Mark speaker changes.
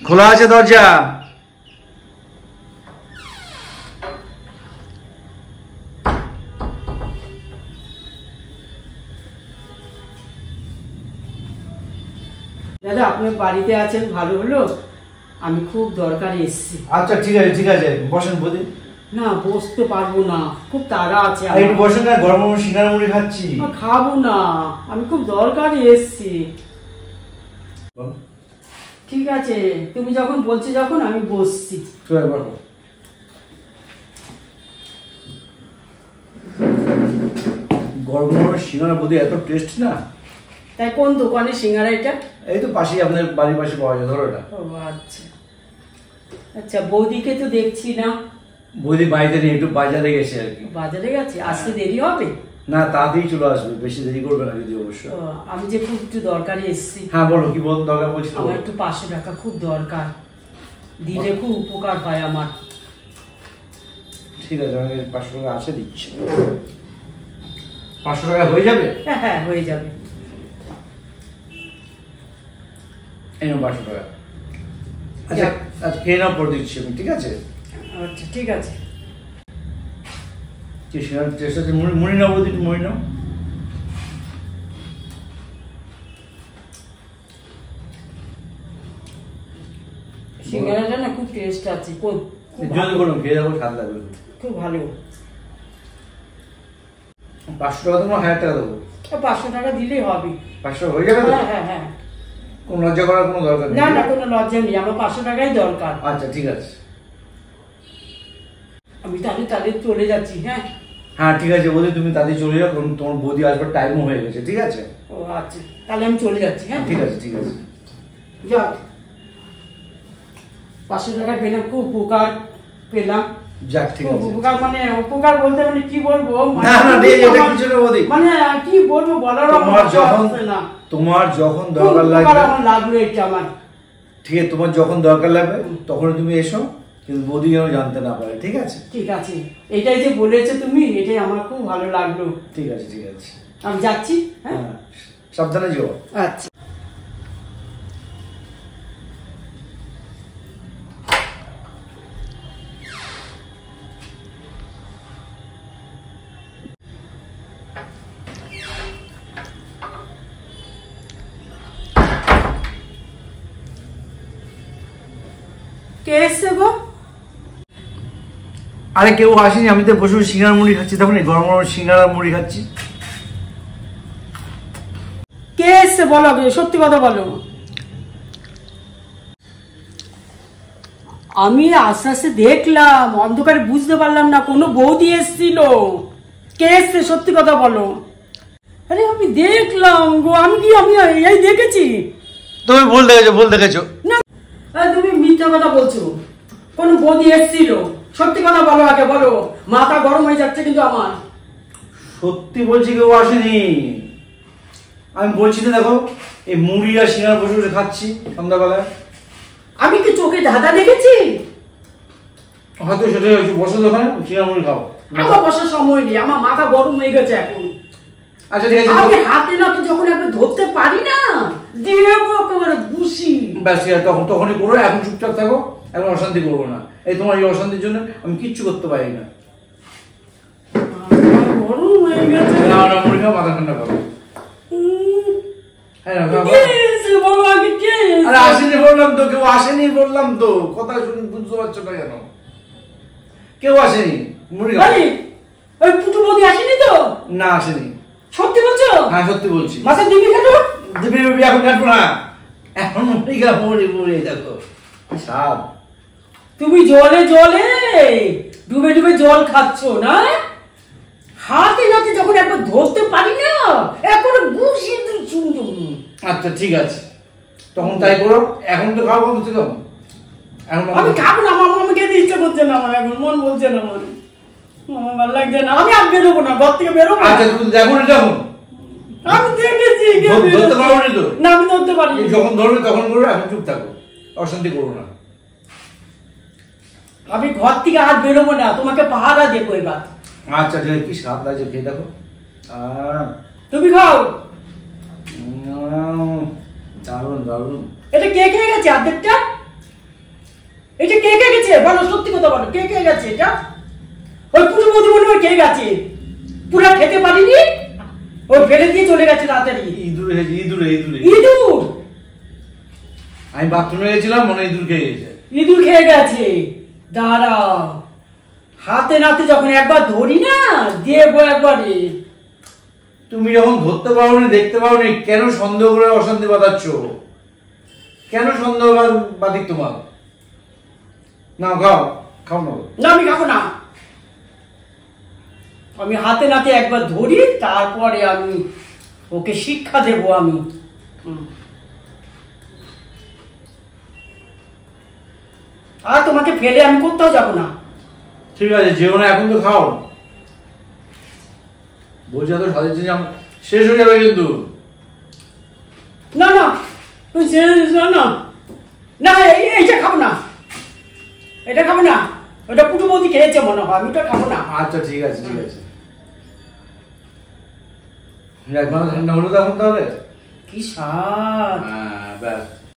Speaker 1: খোলা আছে দরজা।
Speaker 2: দাদা আপনি বাড়িতে আছেন, ভালো হলো। আমি খুব দরকারে এসেছি।
Speaker 1: আচ্ছা ঠিক আছে বসেন বৌদি।
Speaker 2: না বসতে পারবো না, খুব তাড়া আছে।
Speaker 1: একটু বসেন না, গরম গরম সিঙ্গারা মুড়ি খাচ্ছি।
Speaker 2: খাবো না, আমি খুব দরকারে এসেছি। ঠিক আছে তুমি যখন বলছো যখন আমি বসছি।
Speaker 1: গরম গরম সিঙ্গারা বৌদি এত টেস্ট না।
Speaker 2: তাই কোন দোকানে সিঙ্গারা এটা?
Speaker 1: এই তো পাশেই, আপনার বাড়ির পাশে পাওয়া যায়, ধরো এটা।
Speaker 2: ও আচ্ছা আচ্ছা, বৌদিকে তো দেখছি না।
Speaker 1: বৌদি বাড়িতে নেই, একটু বাজারে গেছে আর কি।
Speaker 2: বাজারে গেছে, আসতে দেরি হবে?
Speaker 1: না তাড়াতাড়ি চলে আসবে, বেশি দেরি করবে না যদি অবশ্য।
Speaker 2: আমি যে খুব একটু দরকারে এসেছি।
Speaker 1: হ্যাঁ বলো, কি বল দরকার বলছিল?
Speaker 2: আমার একটু 500 টাকা খুব দরকার, দিলে খুব উপকার হয় আমার।
Speaker 1: ঠিক আছে, আমি 500 টাকা আছে দিচ্ছি। 500 টাকা হয়ে যাবে?
Speaker 2: হ্যাঁ হয়ে যাবে।
Speaker 1: এই নাও 500 টাকা। আচ্ছা খেয়ে নাও, পরে দিচ্ছি আমি, ঠিক আছে?
Speaker 2: আচ্ছা ঠিক আছে।
Speaker 1: কি সিঙ্গারা টেস্ট আছে? মুড়ি নাও বৌদি, মুড়ি নাও।
Speaker 2: সিঙ্গারাটা না খুব টেস্ট আছে,
Speaker 1: জলদি করুন, খেয়ে যাবো, স্বাদ লাগবে,
Speaker 2: খুব ভালো।
Speaker 1: 500 টাকা তোমার 1000 টাকা দেবো।
Speaker 2: 500 টাকা দিলেই হবে।
Speaker 1: 500 হয়ে যাবে?
Speaker 2: হ্যাঁ।
Speaker 1: কোনো লজ্জা করার কোনো দরকার নেই।
Speaker 2: না কোনো লজ্জা নেই, আমার 500 টাকাই দরকার।
Speaker 1: আচ্ছা ঠিক আছে,
Speaker 2: আমি তাহলে চলে যাচ্ছি।
Speaker 1: হ্যাঁ ঠিক আছে বৌদি, তুমি তাড়াতাড়ি চলে যাও, কারণ তোমার বৌদি আসবার টাইমও হয়ে গেছে, ঠিক আছে?
Speaker 2: ও আচ্ছা, তাহলে আমি চলে যাচ্ছি।
Speaker 1: ঠিক আছে
Speaker 2: যাক 500 টাকা পেলাম, খুব উপকার পেলাম।
Speaker 1: যাক ঠিক আছে।
Speaker 2: উপকার মানে উপকার বলতে মানে কি বলবো,
Speaker 1: না এটা কিছু না বৌদি,
Speaker 2: মানে কি বলবো বলার
Speaker 1: তোমার যখন দরকার লাগবে
Speaker 2: লাগলো এটা আমার।
Speaker 1: ঠিক আছে, তোমার যখন দরকার লাগবে তখন তুমি এসো, কিন্তু বৌদি যেন জানতে না পারে, ঠিক আছে?
Speaker 2: ঠিক আছে, এটাই যে বলেছো তুমি, এটাই আমার খুব ভালো লাগলো।
Speaker 1: ঠিক আছে
Speaker 2: আমি যাচ্ছি।
Speaker 1: হ্যাঁ সাবধানে যেও।
Speaker 2: আচ্ছা। কে এসছে গো?
Speaker 1: আরে কেউ আসেনি, আমি তো বসে বসে সিঙ্গারা মুড়ি খাচ্ছি, তখন গরম গরম সিঙ্গারা মুড়ি খাচ্ছি।
Speaker 2: কে এসছে বলো, সত্যি কথা বলো। আমি আস্তে আস্তে দেখলাম, অন্ধকারে বুঝতে পারলাম না, কোনো বৌদি এসছিল। কে এসছে সত্যি কথা বলো। আরে আমি দেখলাম গো, আমি এই দেখেছি।
Speaker 1: তুমি ভুল দেখেছো।
Speaker 2: না তুমি মিথ্যা কথা বলছো, কোন বৌদি এসছিল, সত্যি কথা বলো, আগে বলো, মাথা গরম হয়ে যাচ্ছে কিন্তু আমার।
Speaker 1: সত্যি বলছি, কেউ আসেনি। আমি বলছি তো, দেখো এই মুড়ি আর সিঙ্গারা বসে বসে খাচ্ছি সন্ধ্যাবেলায়।
Speaker 2: আমি কি চোখে ধাঁধা দেখেছি?
Speaker 1: হয়তো সেটাই হয়েছে, বসো দোকানে সিঙ্গারা মুড়ি খাও।
Speaker 2: আমার বসার সময় নেই, আমার মাথা গরম হয়ে গেছে এখন।
Speaker 1: আচ্ছা ঠিক আছে,
Speaker 2: আমি হাতে নাতে যখন একবার ধরতে পারি না, দেবো একেবারে বুঝি।
Speaker 1: ব্যাস তখনই করো, এখন চুপচাপ থাকো, এখন অশান্তি করবো না। এই তোমার এই অশান্তির জন্য আমি কিচ্ছু করতে পারি না।
Speaker 2: গরম হয়ে গেছে।
Speaker 1: না মুড়ি খাও, মাথা ঠান্ডা করো। আরে আসেনি বললাম তো, কেউ আসেনি বললাম তো, কথা শুনে বুঝতে পারছো না কেন? কেউ আসেনি, মুড়ি খাও।
Speaker 2: ওই পুটু বৌদি আসেনি তো?
Speaker 1: না আসেনি।
Speaker 2: সত্যি বলছো?
Speaker 1: হ্যাঁ সত্যি বলছি।
Speaker 2: মাথা দিবি কেন?
Speaker 1: দিবি এখন কাটবো না, এখন মুড়ি খাও, মুড়ি দেখো সাপ।
Speaker 2: তুমি জলে ডুবে জল খাচ্ছ না? হাতে নাতে যখন একবার ধরতে পারি না, এখন বুঝি চুমুম।
Speaker 1: আচ্ছা ঠিক আছে, তখন তাই করো। এখন তো খাবো বলছি তো,
Speaker 2: আমি খাবো না, আমার খেতে ইচ্ছা করছে না, আমার এখন মন বলছে না, আমার ভালো লাগছে না, আমি আর বেরোবো না, ঘর থেকে বেরোবো।
Speaker 1: আচ্ছা তুমি দেখো না, যখন
Speaker 2: আমি দেখেছি
Speaker 1: ধরতে পারবো না তো?
Speaker 2: না আমি ধরতে পারি,
Speaker 1: যখন ধরবে তখন করো, এখন চুপ থাকো, অশান্তি করবো না।
Speaker 2: আমি ঘর থেকে আর বেরোবো না, তোমাকে পাহারা দেবো এবার।
Speaker 1: আচ্ছা ঠিক আছে, কি স্বাদ লাগছে খেয়ে দেখো।
Speaker 2: তুমি খাও।
Speaker 1: দারুন।
Speaker 2: এটা কে খেয়ে গেছে অর্ধেকটা? এটা কে কে গেছে বলো, সত্যি কথা বলো, কে কে গেছে এটা? ওই পুরো বৌদি মনে হয় কে গেছে, পুরা খেতে পারিনি, ওই ফেলে দিয়ে চলে গেছে তাড়াতাড়ি।
Speaker 1: ইঁদুরে ইঁদুরে ইঁদুরে
Speaker 2: ইঁদুর?
Speaker 1: আমি বাথরুমে গেছিলাম, মনে হয় ইঁদুর খেয়ে গেছে।
Speaker 2: ইঁদুর খেয়ে গেছে? দাঁড়াও, হাতে নাতে যখন একবার ধরি না দেবো একবারে।
Speaker 1: তুমি যখন ধরতে পারোনি, দেখতে পারোনি, কেন সন্দেহ করে অশান্তি বাঁধাচ্ছ? কেন সন্দেহ বাদিক তোমার? না খাও, খাও না।
Speaker 2: না আমি খাবো না, আমি হাতে নাতে একবার ধরি, তারপরে আমি ওকে শিক্ষা দেবো আমি। আর তোমাকে ফেলে আমি কোথাও যাবো না।
Speaker 1: ঠিক আছে, যেও না, এখন তো খাও। বলছি তো সাজাচ্ছি শেষ হয়ে যাবে কিন্তু।
Speaker 2: না না না না না, এইটা খাবো না, এটা খাবো না, ওটা পুরো বৌদি খেয়েছে মনে হয়, আমি ওটা খাবো না।
Speaker 1: আচ্ছা ঠিক আছে, ঠিক আছে। একবার ঠান্ডা হলো তখন তাহলে।
Speaker 2: কি স্বাদ!
Speaker 1: হ্যাঁ ব্যাস।